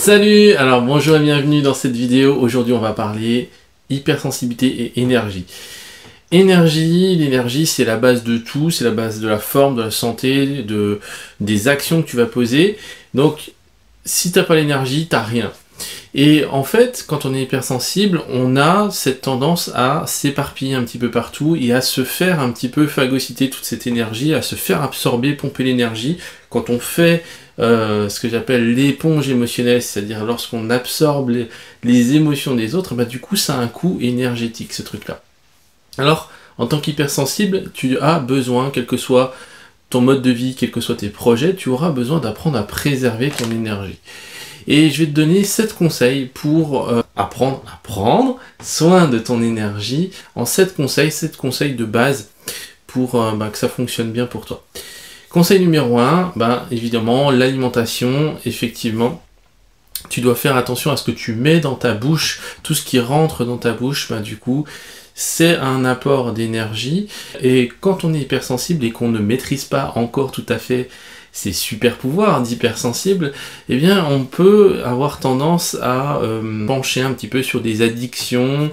Salut! Alors bonjour et bienvenue dans cette vidéo. Aujourd'hui on va parler hypersensibilité et énergie. L'énergie c'est la base de tout, c'est la base de la forme, de la santé, des actions que tu vas poser. Donc si t'as pas l'énergie, t'as rien. Et en fait, quand on est hypersensible, on a cette tendance à s'éparpiller un petit peu partout et à se faire un petit peu phagocyter toute cette énergie, à se faire absorber, pomper l'énergie. Quand on fait ce que j'appelle l'éponge émotionnelle, c'est-à-dire lorsqu'on absorbe les émotions des autres, bah, du coup ça a un coût énergétique ce truc-là. Alors, en tant qu'hypersensible, tu as besoin, quel que soit ton mode de vie, quels que soient tes projets, tu auras besoin d'apprendre à préserver ton énergie. Et je vais te donner 7 conseils pour apprendre à prendre soin de ton énergie en 7 conseils de base pour que ça fonctionne bien pour toi. Conseil numéro 1, évidemment, l'alimentation, effectivement. Tu dois faire attention à ce que tu mets dans ta bouche. Tout ce qui rentre dans ta bouche, du coup, c'est un apport d'énergie. Et quand on est hypersensible et qu'on ne maîtrise pas encore tout à fait ces super pouvoirs d'hypersensible, eh bien on peut avoir tendance à pencher un petit peu sur des addictions,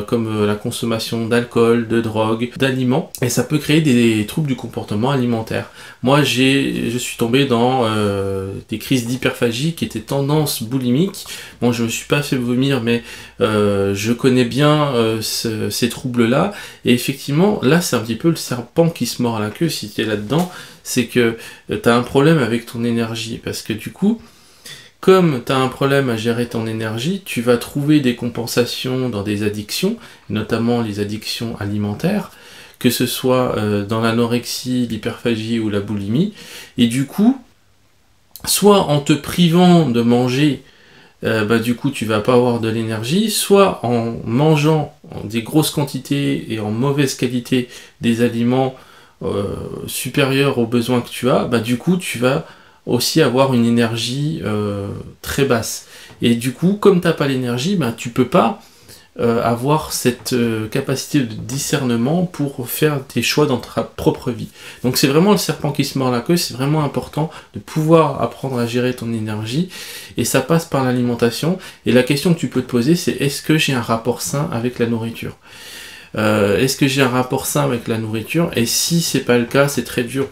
comme la consommation d'alcool, de drogue, d'aliments, et ça peut créer des troubles du comportement alimentaire. Moi je suis tombé dans des crises d'hyperphagie qui étaient tendance boulimique. Bon, je me suis pas fait vomir, mais je connais bien ces troubles-là, et effectivement là c'est un petit peu le serpent qui se mord la queue si tu es là-dedans. C'est que tu as un problème avec ton énergie, parce que du coup, comme tu as un problème à gérer ton énergie, tu vas trouver des compensations dans des addictions, notamment les addictions alimentaires, que ce soit dans l'anorexie, l'hyperphagie ou la boulimie, et du coup, soit en te privant de manger, du coup tu vas pas avoir de l'énergie, soit en mangeant des grosses quantités et en mauvaise qualité des aliments supérieur aux besoins que tu as, du coup tu vas aussi avoir une énergie très basse. Et du coup, comme tu n'as pas l'énergie, tu peux pas avoir cette capacité de discernement pour faire tes choix dans ta propre vie. Donc c'est vraiment le serpent qui se mord la queue, c'est vraiment important de pouvoir apprendre à gérer ton énergie, et ça passe par l'alimentation. Et la question que tu peux te poser, c'est: est-ce que j'ai un rapport sain avec la nourriture ? Est-ce que j'ai un rapport sain avec la nourriture? Et si c'est pas le cas, c'est très dur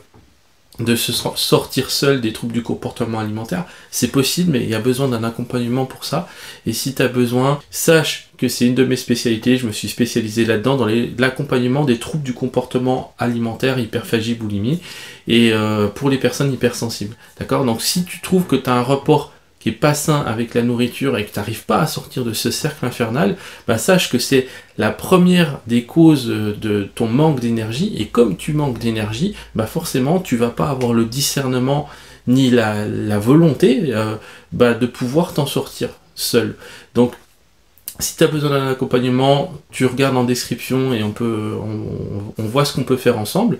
de se sortir seul des troubles du comportement alimentaire. C'est possible, mais il y a besoin d'un accompagnement pour ça. Et si tu as besoin, sache que c'est une de mes spécialités. Je me suis spécialisé là-dedans, dans l'accompagnement des troubles du comportement alimentaire, hyperphagie, boulimie, et pour les personnes hypersensibles. D'accord? Donc si tu trouves que tu as un rapport qui est pas sain avec la nourriture et que tu n'arrives pas à sortir de ce cercle infernal, sache que c'est la première des causes de ton manque d'énergie, et comme tu manques d'énergie, forcément tu vas pas avoir le discernement ni la volonté de pouvoir t'en sortir seul. Donc si tu as besoin d'un accompagnement, tu regardes en description et on voit ce qu'on peut faire ensemble.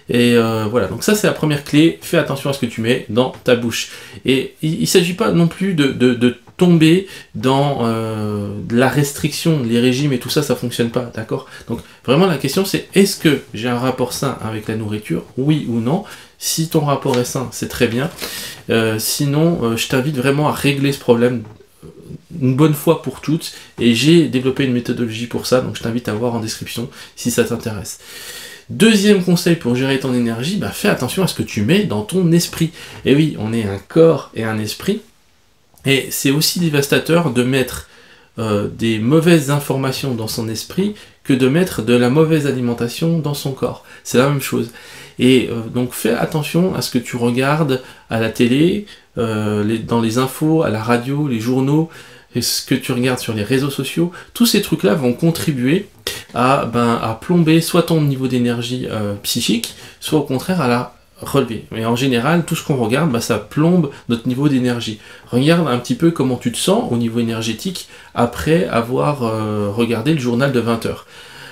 Et voilà, donc ça c'est la première clé. Fais attention à ce que tu mets dans ta bouche. Et il ne s'agit pas non plus de tomber dans de la restriction, les régimes et tout ça, ça fonctionne pas, d'accord? Donc vraiment la question c'est: est-ce que j'ai un rapport sain avec la nourriture, oui ou non? Si ton rapport est sain, c'est très bien. Sinon, je t'invite vraiment à régler ce problème une bonne fois pour toutes, et j'ai développé une méthodologie pour ça, donc je t'invite à voir en description si ça t'intéresse. Deuxième conseil pour gérer ton énergie, fais attention à ce que tu mets dans ton esprit. Et oui, on est un corps et un esprit, et c'est aussi dévastateur de mettre des mauvaises informations dans son esprit que de mettre de la mauvaise alimentation dans son corps. C'est la même chose. Et donc fais attention à ce que tu regardes à la télé, dans les infos, à la radio, les journaux, et ce que tu regardes sur les réseaux sociaux. Tous ces trucs-là vont contribuer à plomber soit ton niveau d'énergie psychique, soit au contraire à la relever. Mais en général, tout ce qu'on regarde, ça plombe notre niveau d'énergie. Regarde un petit peu comment tu te sens au niveau énergétique après avoir regardé le journal de 20 heures.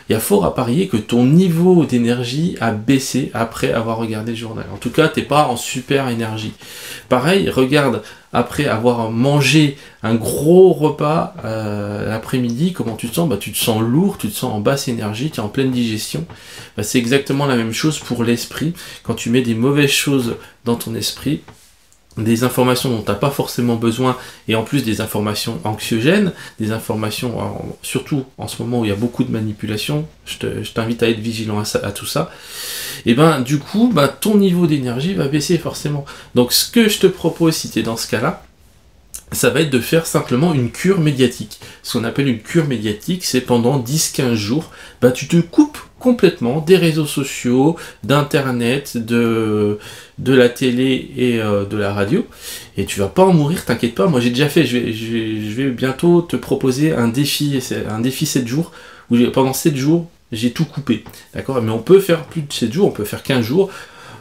Il y a fort à parier que ton niveau d'énergie a baissé après avoir regardé le journal. En tout cas, t'es pas en super énergie. Pareil, regarde après avoir mangé un gros repas l'après-midi, comment tu te sens? Tu te sens lourd, tu te sens en basse énergie, tu es en pleine digestion. C'est exactement la même chose pour l'esprit. Quand tu mets des mauvaises choses dans ton esprit, des informations dont tu n'as pas forcément besoin, et en plus des informations anxiogènes, des informations, surtout en ce moment où il y a beaucoup de manipulation, je t'invite à être vigilant à tout ça, et ben du coup, ton niveau d'énergie va baisser forcément. Donc ce que je te propose si tu es dans ce cas-là, ça va être de faire simplement une cure médiatique. Ce qu'on appelle une cure médiatique, c'est pendant 10-15 jours, tu te coupes complètement des réseaux sociaux, d'internet, de la télé et de la radio, et tu vas pas en mourir, t'inquiète pas. Moi j'ai déjà fait, je vais bientôt te proposer un défi 7 jours, où pendant 7 jours, j'ai tout coupé, d'accord? Mais on peut faire plus de 7 jours, on peut faire 15 jours,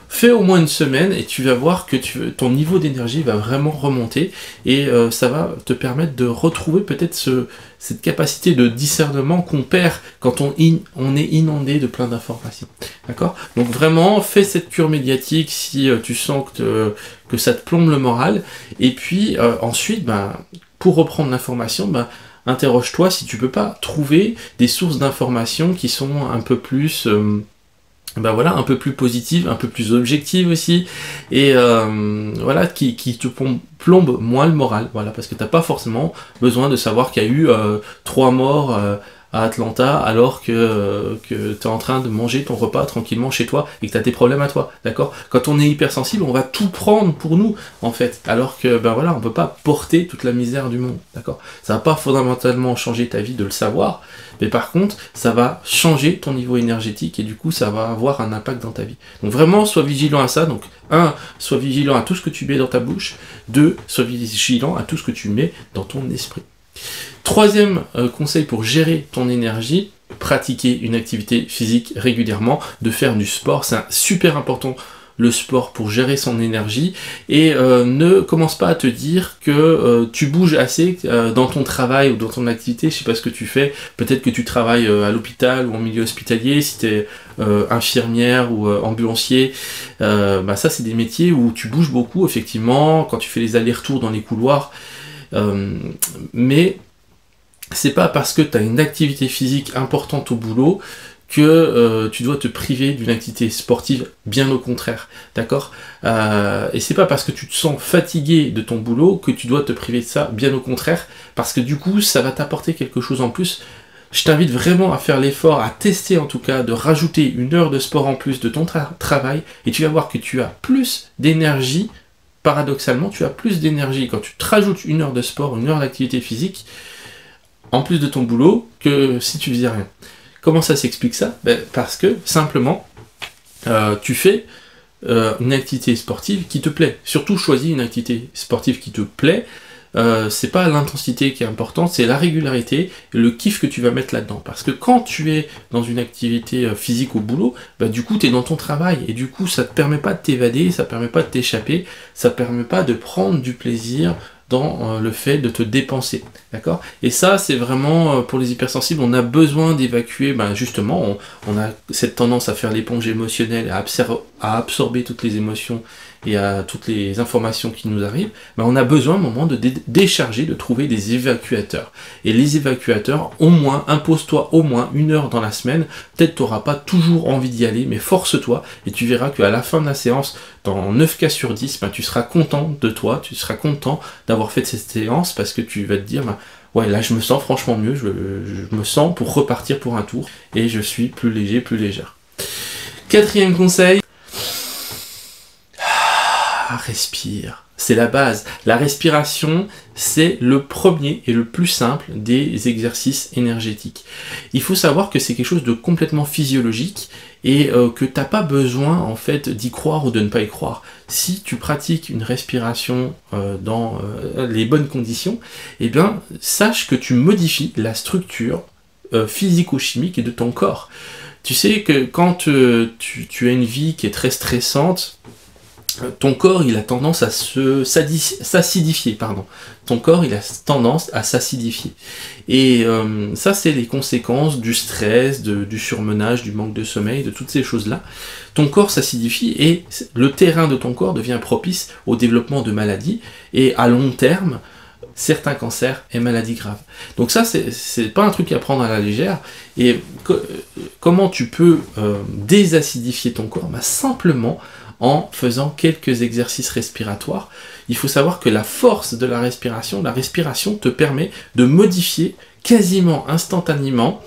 fais au moins une semaine et tu vas voir que ton niveau d'énergie va vraiment remonter et ça va te permettre de retrouver peut-être cette capacité de discernement qu'on perd quand on est inondé de plein d'informations. D'accord? Donc vraiment, fais cette cure médiatique si tu sens que ça te plombe le moral. Et puis ensuite, pour reprendre l'information, interroge-toi si tu peux pas trouver des sources d'informations qui sont un peu plus... un peu plus positive, un peu plus objective aussi, et voilà, qui te plombe moins le moral, voilà, parce que t'as pas forcément besoin de savoir qu'il y a eu 3 morts à Atlanta, alors que tu es en train de manger ton repas tranquillement chez toi, et que tu as tes problèmes à toi, d'accord? Quand on est hypersensible, on va tout prendre pour nous, en fait, alors que, on peut pas porter toute la misère du monde, d'accord? Ça va pas fondamentalement changer ta vie de le savoir, mais par contre, ça va changer ton niveau énergétique, et du coup, ça va avoir un impact dans ta vie. Donc vraiment, sois vigilant à ça. Donc 1, sois vigilant à tout ce que tu mets dans ta bouche. 2, sois vigilant à tout ce que tu mets dans ton esprit. Troisième conseil pour gérer ton énergie, pratiquer une activité physique régulièrement, de faire du sport, c'est super important le sport pour gérer son énergie, et ne commence pas à te dire que tu bouges assez dans ton travail ou dans ton activité, je sais pas ce que tu fais, peut-être que tu travailles à l'hôpital ou en milieu hospitalier, si tu es infirmière ou ambulancier, ça c'est des métiers où tu bouges beaucoup effectivement, quand tu fais les allers-retours dans les couloirs, mais c'est pas parce que tu as une activité physique importante au boulot que tu dois te priver d'une activité sportive, bien au contraire, d'accord? Et c'est pas parce que tu te sens fatigué de ton boulot que tu dois te priver de ça, bien au contraire, parce que du coup ça va t'apporter quelque chose en plus. Je t'invite vraiment à faire l'effort, à tester en tout cas, de rajouter 1 heure de sport en plus de ton travail, et tu vas voir que tu as plus d'énergie. Paradoxalement, tu as plus d'énergie quand tu te rajoutes 1 heure de sport, 1 heure d'activité physique, en plus de ton boulot, que si tu faisais rien. Comment ça s'explique ça? Parce que, simplement, tu fais une activité sportive qui te plaît. Surtout, choisis une activité sportive qui te plaît. C'est pas l'intensité qui est importante, c'est la régularité, et le kiff que tu vas mettre là-dedans. Parce que quand tu es dans une activité physique au boulot, du coup tu es dans ton travail, et du coup ça te permet pas de t'évader, ça te permet pas de t'échapper, ça te permet pas de prendre du plaisir dans le fait de te dépenser, d'accord? Et ça c'est vraiment pour les hypersensibles, on a besoin d'évacuer, justement, on a cette tendance à faire l'éponge émotionnelle, à absorber toutes les émotions et à toutes les informations qui nous arrivent, on a besoin à un moment de décharger, de trouver des évacuateurs. Et les évacuateurs, au moins, impose-toi au moins 1 heure dans la semaine. Peut-être tu n'auras pas toujours envie d'y aller, mais force-toi, et tu verras qu'à la fin de la séance, dans 9 cas sur 10, tu seras content de toi, tu seras content d'avoir fait cette séance, parce que tu vas te dire, ouais, là je me sens franchement mieux, je me sens pour repartir pour un tour, et je suis plus léger, plus légère. 4e conseil, respire. C'est la base. La respiration, c'est le premier et le plus simple des exercices énergétiques. Il faut savoir que c'est quelque chose de complètement physiologique et que tu n'as pas besoin en fait d'y croire ou de ne pas y croire. Si tu pratiques une respiration dans les bonnes conditions, sache que tu modifies la structure physico-chimique de ton corps. Tu sais que quand tu as une vie qui est très stressante, ton corps il a tendance à s'acidifier, ton corps il a tendance à s'acidifier, et ça c'est les conséquences du stress, du surmenage, du manque de sommeil, de toutes ces choses là. Ton corps s'acidifie et le terrain de ton corps devient propice au développement de maladies, et à long terme certains cancers et maladies graves. Donc ça c'est pas un truc à prendre à la légère. Et comment tu peux désacidifier ton corps? Simplement en faisant quelques exercices respiratoires. Il faut savoir que la force de la respiration te permet de modifier quasiment instantanément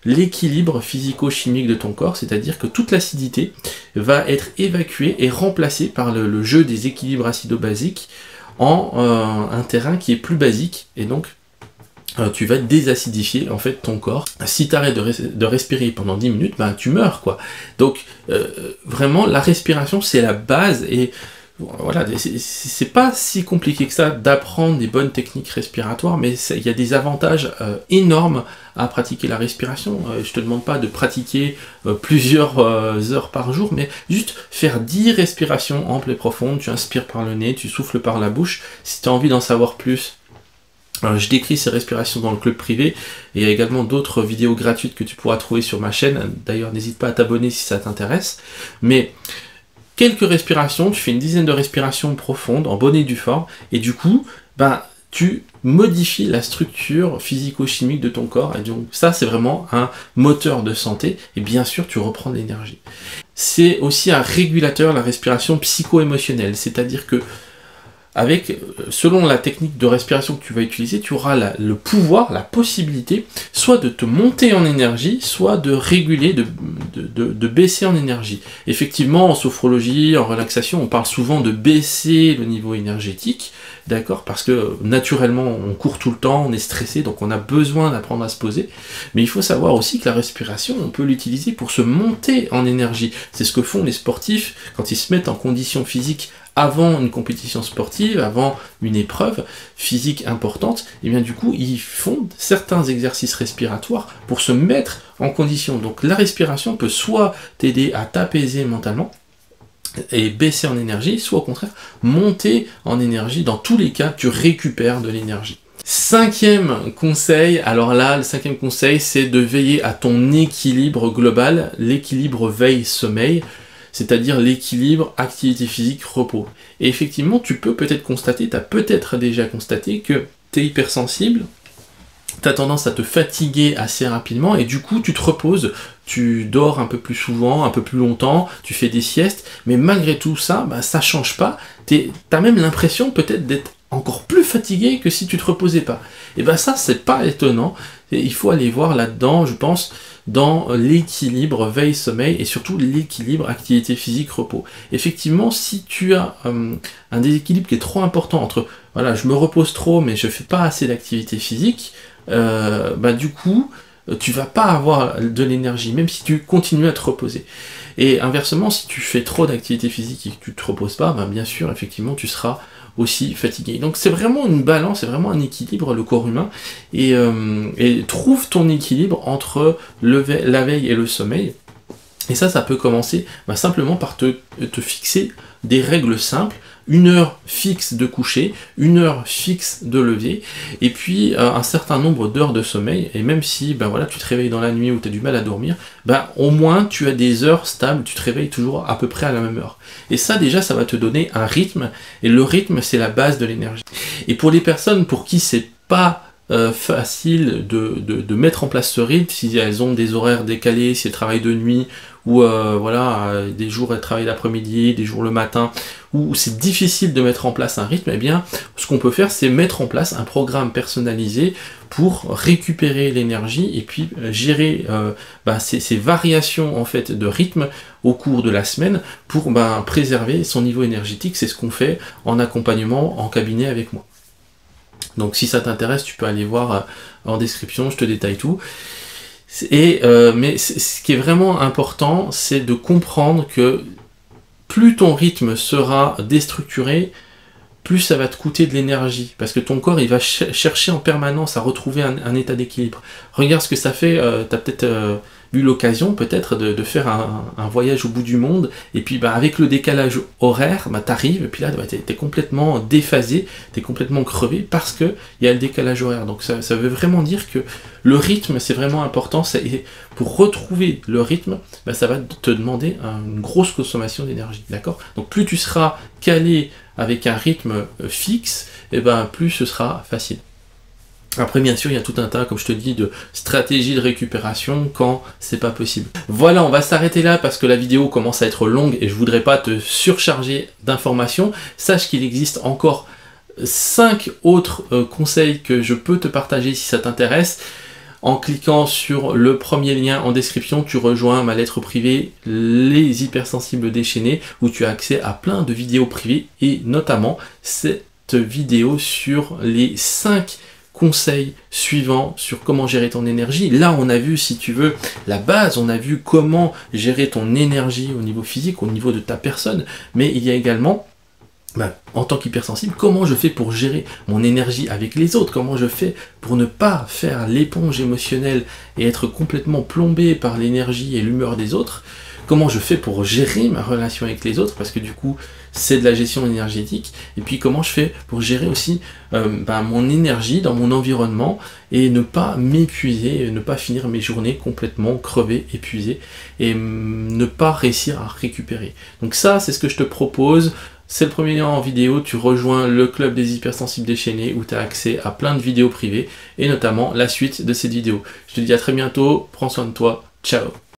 l'équilibre physico-chimique de ton corps, c'est-à-dire que toute l'acidité va être évacuée et remplacée par le jeu des équilibres acido-basiques en un terrain qui est plus basique, et donc tu vas désacidifier en fait ton corps. Si tu arrêtes de respirer pendant 10 minutes, ben, tu meurs quoi. Donc vraiment la respiration c'est la base, et voilà, c'est pas si compliqué que ça d'apprendre des bonnes techniques respiratoires, mais il y a des avantages énormes à pratiquer la respiration. Je te demande pas de pratiquer plusieurs heures par jour, mais juste faire 10 respirations amples et profondes. Tu inspires par le nez, tu souffles par la bouche. Si tu as envie d'en savoir plus, je décris ces respirations dans le club privé, et il y a également d'autres vidéos gratuites que tu pourras trouver sur ma chaîne. D'ailleurs, n'hésite pas à t'abonner si ça t'intéresse. Mais quelques respirations, tu fais une dizaine de respirations profondes, en bonne et due forme, et du coup, ben, tu modifies la structure physico-chimique de ton corps, et donc ça c'est vraiment un moteur de santé, et bien sûr tu reprends de l'énergie. C'est aussi un régulateur, la respiration psycho-émotionnelle, c'est-à-dire que selon la technique de respiration que tu vas utiliser, tu auras le pouvoir, la possibilité, soit de te monter en énergie, soit de réguler, de baisser en énergie. Effectivement, en sophrologie, en relaxation, on parle souvent de baisser le niveau énergétique, d'accord, parce que naturellement, on court tout le temps, on est stressé, donc on a besoin d'apprendre à se poser. Mais il faut savoir aussi que la respiration, on peut l'utiliser pour se monter en énergie. C'est ce que font les sportifs quand ils se mettent en condition physique avant une compétition sportive, avant une épreuve physique importante, et bien du coup ils font certains exercices respiratoires pour se mettre en condition. Donc la respiration peut soit t'aider à t'apaiser mentalement et baisser en énergie, soit au contraire monter en énergie. Dans tous les cas, tu récupères de l'énergie. Cinquième conseil, alors là, le cinquième conseil, c'est de veiller à ton équilibre global, l'équilibre veille-sommeil, c'est-à-dire l'équilibre activité physique, repos. Et effectivement, tu peux peut-être constater, tu as peut-être déjà constaté que tu es hypersensible, tu as tendance à te fatiguer assez rapidement, et du coup tu te reposes, tu dors un peu plus souvent, un peu plus longtemps, tu fais des siestes, mais malgré tout ça, bah, ça change pas, tu as même l'impression peut-être d'être encore plus fatigué que si tu te reposais pas. Et ben ça, c'est pas étonnant, et il faut aller voir là-dedans, je pense, dans l'équilibre veille-sommeil, et surtout l'équilibre activité physique-repos. Effectivement, si tu as un déséquilibre qui est trop important entre, voilà, je me repose trop, mais je fais pas assez d'activité physique, bah du coup, tu vas pas avoir de l'énergie, même si tu continues à te reposer. Et inversement, si tu fais trop d'activité physique et que tu te reposes pas, bah bien sûr, effectivement, tu seras aussi fatigué. Donc c'est vraiment une balance, c'est vraiment un équilibre, le corps humain, et trouve ton équilibre entre la veille et le sommeil. Et ça peut commencer simplement par te fixer des règles simples, une heure fixe de coucher, une heure fixe de lever, et puis un certain nombre d'heures de sommeil. Et même si voilà, tu te réveilles dans la nuit ou tu as du mal à dormir, au moins tu as des heures stables, tu te réveilles toujours à peu près à la même heure. Et ça déjà, ça va te donner un rythme, et le rythme c'est la base de l'énergie. Et pour les personnes pour qui c'est pas facile de mettre en place ce rythme, si elles ont des horaires décalés, si elles travaillent de nuit, ou voilà, des jours elles travaillent l'après-midi, des jours le matin, où c'est difficile de mettre en place un rythme, eh bien ce qu'on peut faire c'est mettre en place un programme personnalisé pour récupérer l'énergie et puis gérer ces variations en fait de rythme au cours de la semaine pour préserver son niveau énergétique. C'est ce qu'on fait en accompagnement en cabinet avec moi. Donc si ça t'intéresse, tu peux aller voir en description, je te détaille tout. Mais ce qui est vraiment important, c'est de comprendre que plus ton rythme sera déstructuré, plus ça va te coûter de l'énergie, parce que ton corps il va chercher en permanence à retrouver un état d'équilibre. Regarde ce que ça fait, tu as peut-être eu l'occasion peut-être de faire un voyage au bout du monde, et puis avec le décalage horaire, t'arrives, et puis là t'es complètement déphasé, t'es complètement crevé, parce que il y a le décalage horaire. Donc ça veut vraiment dire que le rythme c'est vraiment important, et pour retrouver le rythme, ça va te demander une grosse consommation d'énergie, d'accord? Donc plus tu seras calé avec un rythme fixe, et plus ce sera facile. Après, bien sûr, il y a tout un tas, comme je te dis, de stratégies de récupération quand c'est pas possible. Voilà, on va s'arrêter là parce que la vidéo commence à être longue et je voudrais pas te surcharger d'informations. Sache qu'il existe encore 5 autres conseils que je peux te partager si ça t'intéresse. En cliquant sur le premier lien en description, tu rejoins ma lettre privée Les Hypersensibles Déchaînés où tu as accès à plein de vidéos privées et notamment cette vidéo sur les 5 conseils suivants sur comment gérer ton énergie. Là, on a vu, si tu veux, la base, on a vu comment gérer ton énergie au niveau physique, au niveau de ta personne, mais il y a également en tant qu'hypersensible, comment je fais pour gérer mon énergie avec les autres, comment je fais pour ne pas faire l'éponge émotionnelle et être complètement plombé par l'énergie et l'humeur des autres, comment je fais pour gérer ma relation avec les autres, parce que du coup c'est de la gestion énergétique, et puis comment je fais pour gérer aussi mon énergie dans mon environnement et ne pas m'épuiser, ne pas finir mes journées complètement crevé, épuisé, et ne pas réussir à récupérer. Donc ça, c'est ce que je te propose. C'est le premier lien en vidéo, tu rejoins le club des hypersensibles déchaînés où tu as accès à plein de vidéos privées et notamment la suite de cette vidéo. Je te dis à très bientôt, prends soin de toi, ciao.